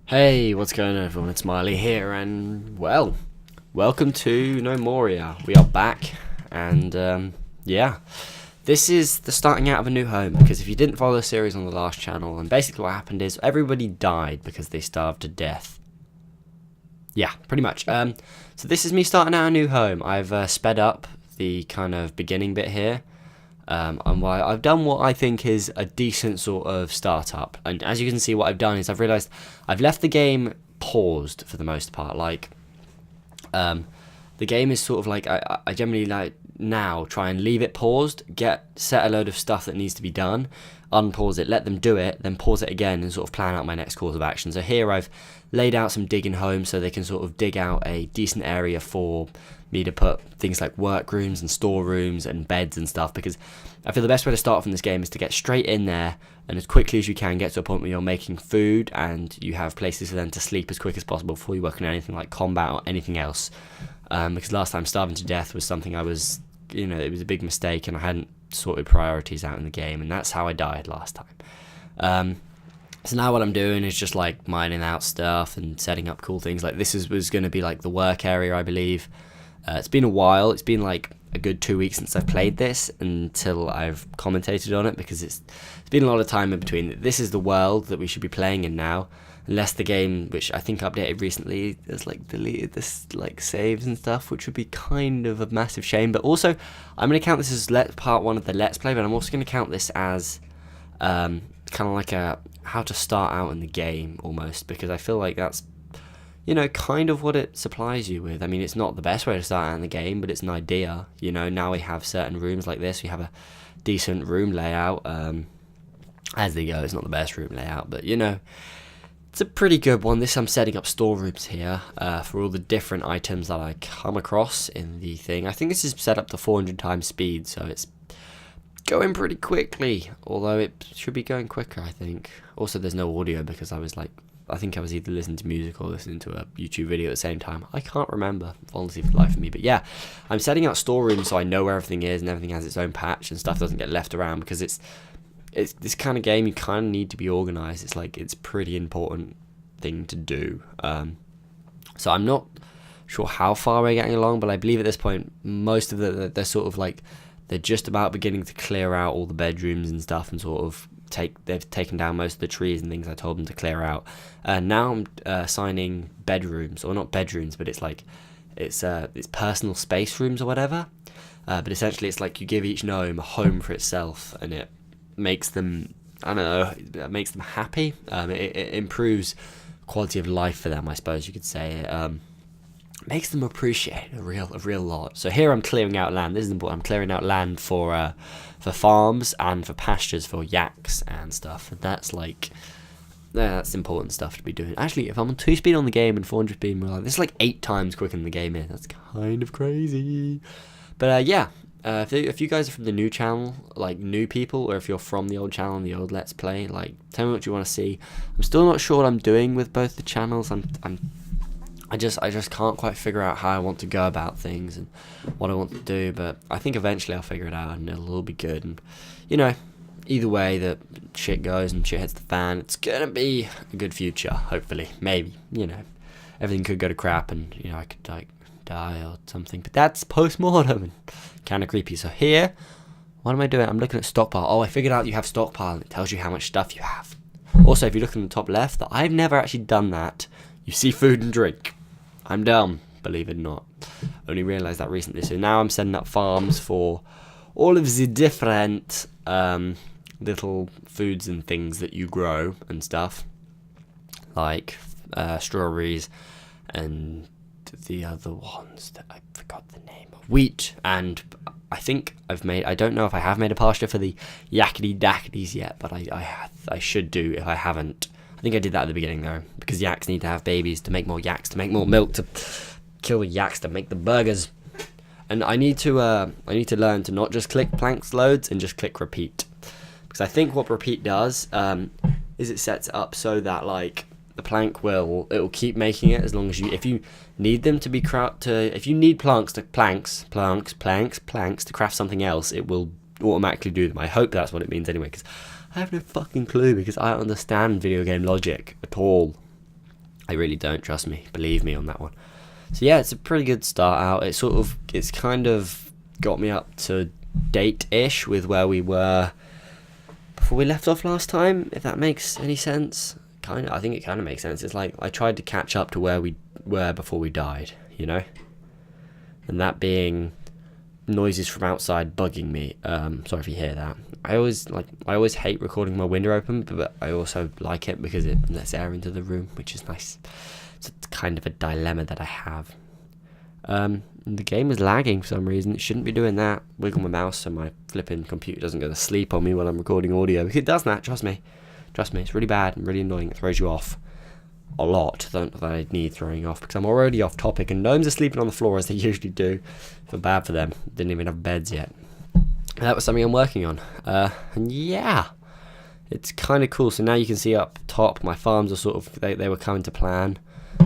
Hey, what's going on everyone? It's Miley here and, well, welcome to Gnomoria. We are back and, yeah. This is the starting out of a new home because if you didn't follow the series on the last channel, and basically what happened is everybody died because they starved to death. Yeah, pretty much. So this is me starting out a new home. I've sped up the kind of beginning bit here. And I've done what I think is a decent sort of startup. And as you can see, what I've done is I've realised I've left the game paused for the most part. Like, the game is sort of like, I generally like now try and leave it paused, set a load of stuff that needs to be done, unpause it, let them do it, then pause it again and sort of plan out my next course of action. So here I've laid out some digging homes so they can sort of dig out a decent area for me to put things like workrooms and storerooms and beds and stuff, because I feel the best way to start from this game is to get straight in there and as quickly as you can get to a point where you're making food and you have places for them to sleep as quick as possible before you work on anything like combat or anything else. Because last time starving to death was something I was, it was a big mistake and I hadn't sorted priorities out in the game, and that's how I died last time. So now what I'm doing is just like mining out stuff and setting up cool things. Like this was going to be like the work area, I believe. It's been a while. It's been like a good 2 weeks since I've played this until I've commentated on it, because it's been a lot of time in between. This is the world that we should be playing in now, unless the game, which I think updated recently, has like deleted this like saves and stuff, which would be kind of a massive shame. But also, I'm going to count this as part one of the Let's Play, but I'm also going to count this as kind of like a how to start out in the game almost, because I feel like that's kind of what it supplies you with. I mean, it's not the best way to start out in the game, but it's an idea. Now we have certain rooms like this. We have a decent room layout. As they go, it's not the best room layout, but it's a pretty good one. I'm setting up storerooms here for all the different items that I come across in the thing. I think this is set up to 400 times speed, so it's going pretty quickly, although it should be going quicker, I think. Also, there's no audio because I think I was either listening to music or listening to a YouTube video at the same time. I can't remember, honestly, for the life of me. But yeah, I'm setting out storerooms so I know where everything is and everything has its own patch and stuff doesn't get left around, because it's this kind of game, you kind of need to be organised. It's a pretty important thing to do. So I'm not sure how far we're getting along, but I believe at this point, most of they're sort of like, they're just about beginning to clear out all the bedrooms and stuff and sort of they've taken down most of the trees and things I told them to clear out. Now I'm assigning bedrooms, or not bedrooms, but it's personal space rooms or whatever. But essentially it's like you give each gnome a home for itself, and it makes them, I don't know, it makes them happy. It improves quality of life for them, I suppose you could say. Makes them appreciate a real lot. So here I'm clearing out land. This is important. I'm clearing out land for farms and for pastures for yaks and stuff. And that's important stuff to be doing. Actually, if I'm on 2 speed on the game and 400 speed, this is like 8 times quicker than the game is. That's kind of crazy. But yeah, if you guys are from the new channel, like new people, or if you're from the old channel and the old Let's Play, like tell me what you want to see. I'm still not sure what I'm doing with both the channels. I just can't quite figure out how I want to go about things and what I want to do, but I think eventually I'll figure it out and it'll all be good. And either way that shit goes and shit hits the fan, it's gonna be a good future, hopefully. Maybe, everything could go to crap and I could like die or something, but that's post-mortem and kind of creepy. So here, what am I doing? I'm looking at stockpile. Oh, I figured out you have stockpile and it tells you how much stuff you have. Also, if you look in the top left, I've never actually done that. You see food and drink. I'm dumb, believe it or not. Only realised that recently. So now I'm setting up farms for all of the different little foods and things that you grow and stuff, like strawberries and the other ones that I forgot the name of. Wheat, and I don't know if I have made a pasture for the yakety dacketies yet, but I should do if I haven't. I think I did that at the beginning though, because yaks need to have babies to make more yaks, to make more milk, to kill the yaks, to make the burgers. And I need to learn to not just click planks loads and just click repeat, because I think what repeat does is it sets it up so that like the plank it'll keep making it as long as if you need them to be if you need planks to craft something else, it will automatically do them. I hope that's what it means anyway, because I have no fucking clue, because I don't understand video game logic at all. I really don't, trust me, believe me on that one. So yeah, it's a pretty good start out. It's kind of got me up to date-ish with where we were before we left off last time, if that makes any sense. I think it kind of makes sense. It's like I tried to catch up to where we were before we died, you know? And that being noises from outside bugging me. Sorry if you hear that. I always hate recording my window open, but I also like it because it lets air into the room, which is nice. It's kind of a dilemma that I have. The game is lagging for some reason. It shouldn't be doing that. Wiggle my mouse so my flipping computer doesn't go to sleep on me while I'm recording audio. Because it does that, trust me. Trust me, it's really bad and really annoying. It throws you off a lot. That I need throwing off because I'm already off topic and gnomes are sleeping on the floor as they usually do. I feel bad for them. Didn't even have beds yet. That was something I'm working on. And yeah, it's kind of cool. So now you can see up top, my farms are sort of, they were coming to plan.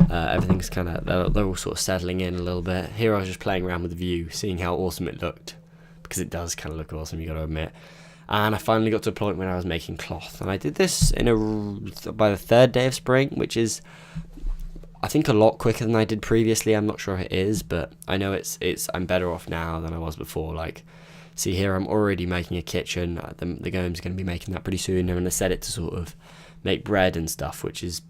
Everything's kind of, they're all sort of settling in a little bit. Here I was just playing around with the view, seeing how awesome it looked. Because it does kind of look awesome, you got to admit. And I finally got to a point when I was making cloth. And I did this by the third day of spring, which is, I think, a lot quicker than I did previously. I'm not sure if it is, but I know I'm better off now than I was before. Like, see here, I'm already making a kitchen. The gnome's going to be making that pretty soon. I'm going to set it to sort of make bread and stuff, which is,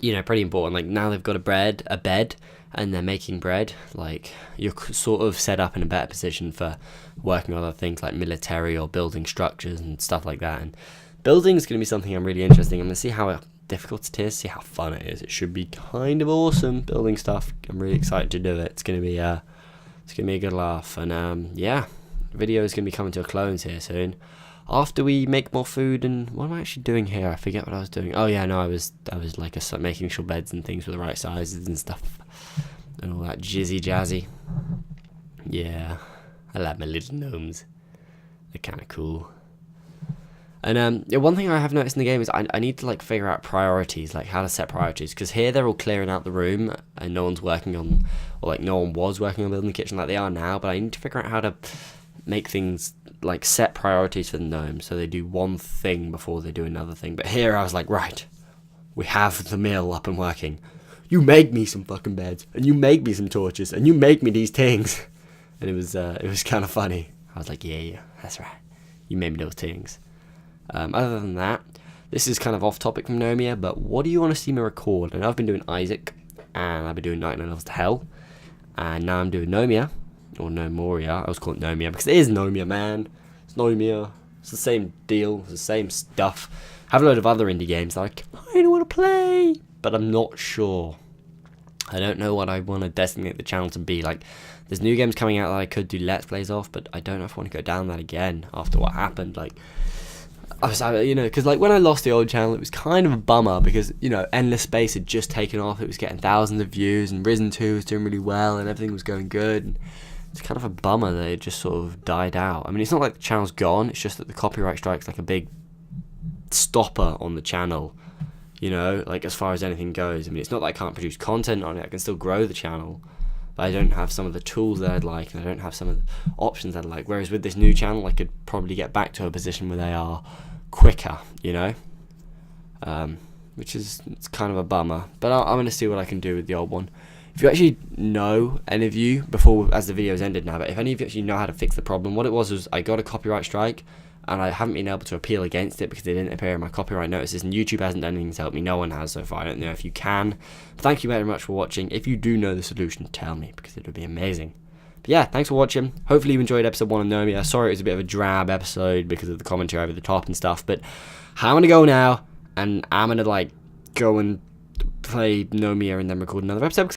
you know, pretty important. Like, now they've got a bed, and they're making bread. Like, you're sort of set up in a better position for working on other things like military or building structures and stuff like that. And building is going to be something I'm really interested in. I'm going to see how difficult it is, see how fun it is. It should be kind of awesome building stuff. I'm really excited to do it. It's going to be a good laugh. And yeah, the video is going to be coming to a close here soon. After we make more food, and what am I actually doing here? I forget what I was doing. Oh yeah, no, I was like making sure beds and things were the right sizes and stuff, and all that jizzy jazzy. Yeah, I like my little gnomes. They're kind of cool. And one thing I have noticed in the game is I need to like figure out priorities, like how to set priorities, because here they're all clearing out the room and no one's working on, or like no one was working on building the kitchen like they are now. But I need to figure out how to make things like set priorities for the gnomes so they do one thing before they do another thing. But here I was like, right, we have the mill up and working. You make me some fucking beds, and you make me some torches, and you make me these things. And it was kind of funny. I was like, yeah, that's right. You made me those things. Other than that, this is kind of off topic from Gnomoria, but what do you want to see me record? And I've been doing Isaac, and I've been doing 99 Levels to Hell, and now I'm doing Gnomoria. Or Gnomoria. I was calling it Gnomoria because it is Gnomoria, man. It's Gnomoria. It's the same deal. It's the same stuff. I have a load of other indie games that I kind of want to play, but I'm not sure. I don't know what I want to designate the channel to be. Like, there's new games coming out that I could do Let's Plays off, but I don't know if I want to go down that again after what happened. Like, I was, you know, because like when I lost the old channel, it was kind of a bummer because, you know, Endless Space had just taken off. It was getting thousands of views, and Risen 2 was doing really well, and everything was going good. And it's kind of a bummer that it just sort of died out. I mean, it's not like the channel's gone. It's just that the copyright strike's like a big stopper on the channel, you know, like as far as anything goes. I mean, it's not that I can't produce content on it. I can still grow the channel, but I don't have some of the tools that I'd like, and I don't have some of the options I'd like. Whereas with this new channel, I could probably get back to a position where they are quicker, you know, which is, it's kind of a bummer. But I'm going to see what I can do with the old one. If you actually know, any of you, before, as the video's ended now, but if any of you actually know how to fix the problem, what it was I got a copyright strike, and I haven't been able to appeal against it because it didn't appear in my copyright notices, and YouTube hasn't done anything to help me. No one has so far. I don't know if you can. Thank you very much for watching. If you do know the solution, tell me, because it would be amazing. But yeah, thanks for watching. Hopefully you enjoyed episode 1 of Gnomoria. Sorry it was a bit of a drab episode because of the commentary over the top and stuff, but I'm going to go now, and I'm going to, like, go and play Gnomoria and then record another episode.